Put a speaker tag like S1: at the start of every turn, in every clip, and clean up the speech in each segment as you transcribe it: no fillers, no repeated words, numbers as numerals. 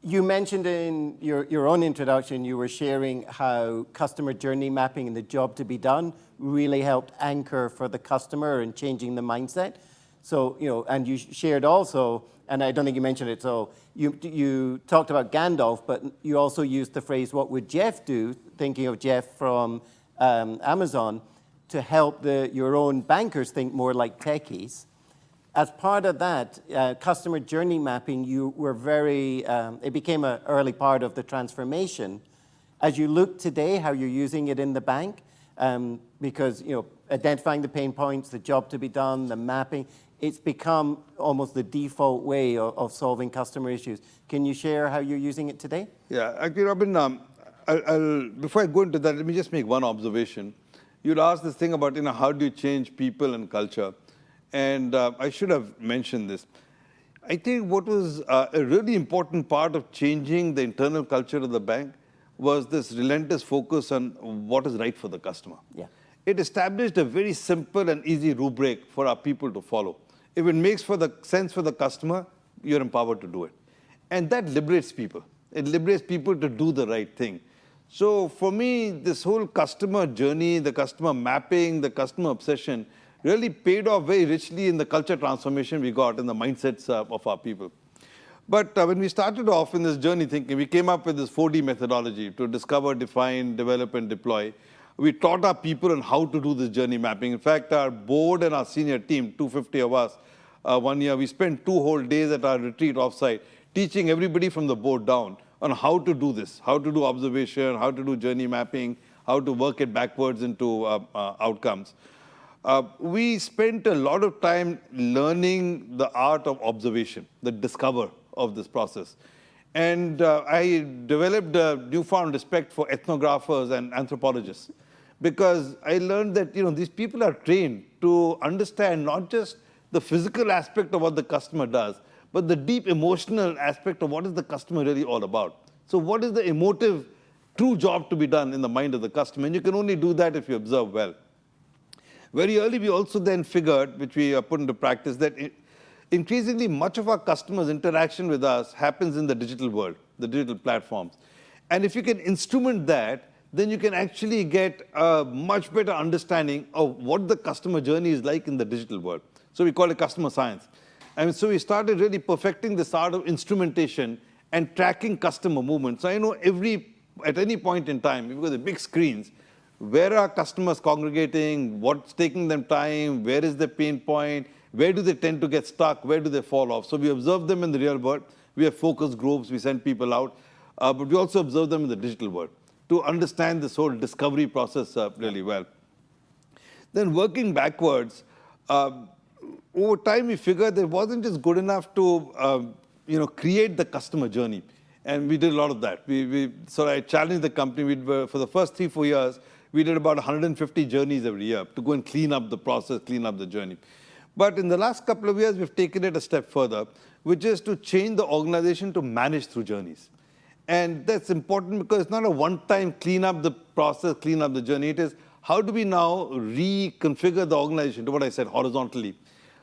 S1: You mentioned in your own introduction, you were sharing how customer journey mapping and the job to be done really helped anchor for the customer and changing the mindset. So, and you shared also, and I don't think you mentioned it, so you talked about Gandalf, but you also used the phrase, what would Jeff do, thinking of Jeff from Amazon, to help your own bankers think more like techies. As part of that, customer journey mapping, you were it became an early part of the transformation. As you look today, how you're using it in the bank, because identifying the pain points, the job to be done, the mapping, it's become almost the default way of solving customer issues. Can you share how you're using it today?
S2: Yeah, actually, Robin, before I go into that, let me just make one observation. You'd asked this thing about, how do you change people and culture? And I should have mentioned this. I think what was a really important part of changing the internal culture of the bank was this relentless focus on what is right for the customer.
S1: Yeah.
S2: It established a very simple and easy rubric for our people to follow. If it makes sense for the customer, you're empowered to do it. And that liberates people. It liberates people to do the right thing. So for me, this whole customer journey, the customer mapping, the customer obsession really paid off very richly in the culture transformation we got in the mindsets of our people. But when we started off in this journey thinking, we came up with this 4D methodology to discover, define, develop, and deploy. We taught our people on how to do this journey mapping. In fact, our board and our senior team, 250 of us, one year, we spent 2 whole days at our retreat offsite teaching everybody from the board down on how to do this, how to do observation, how to do journey mapping, how to work it backwards into outcomes. We spent a lot of time learning the art of observation, the discover of this process. And I developed a newfound respect for ethnographers and anthropologists because I learned that these people are trained to understand not just the physical aspect of what the customer does, but the deep emotional aspect of what is the customer really all about. So what is the emotive, true job to be done in the mind of the customer? And you can only do that if you observe well. Very early, we also then figured, which we put into practice, that increasingly much of our customers' interaction with us happens in the digital world, the digital platforms. And if you can instrument that, then you can actually get a much better understanding of what the customer journey is like in the digital world. So we call it customer science. And so we started really perfecting this art of instrumentation and tracking customer movement. So I know at any point in time, because the big screens, where are customers congregating, what's taking them time, where is the pain point, where do they tend to get stuck, where do they fall off. So we observe them in the real world. We have focus groups, we send people out, but we also observe them in the digital world to understand this whole discovery process really well. Then working backwards, over time we figured that it wasn't just good enough to create the customer journey. And we did a lot of that. So I challenged the company. For the first 3-4 years, we did about 150 journeys every year to go and clean up the process, clean up the journey. But in the last couple of years, we've taken it a step further, which is to change the organization to manage through journeys. And that's important because it's not a one-time clean up the process, clean up the journey. It is how do we now reconfigure the organization to what I said horizontally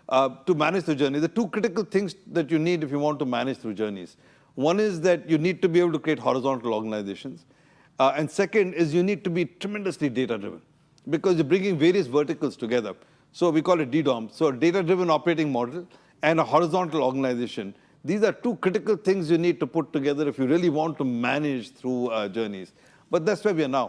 S2: to manage the journey. The 2 critical things that you need if you want to manage through journeys. One is that you need to be able to create horizontal organizations. And second is you need to be tremendously data-driven because you're bringing various verticals together. So we call it DDOM. So a data-driven operating model and a horizontal organization. These are 2 critical things you need to put together if you really want to manage through journeys. But that's where we are now.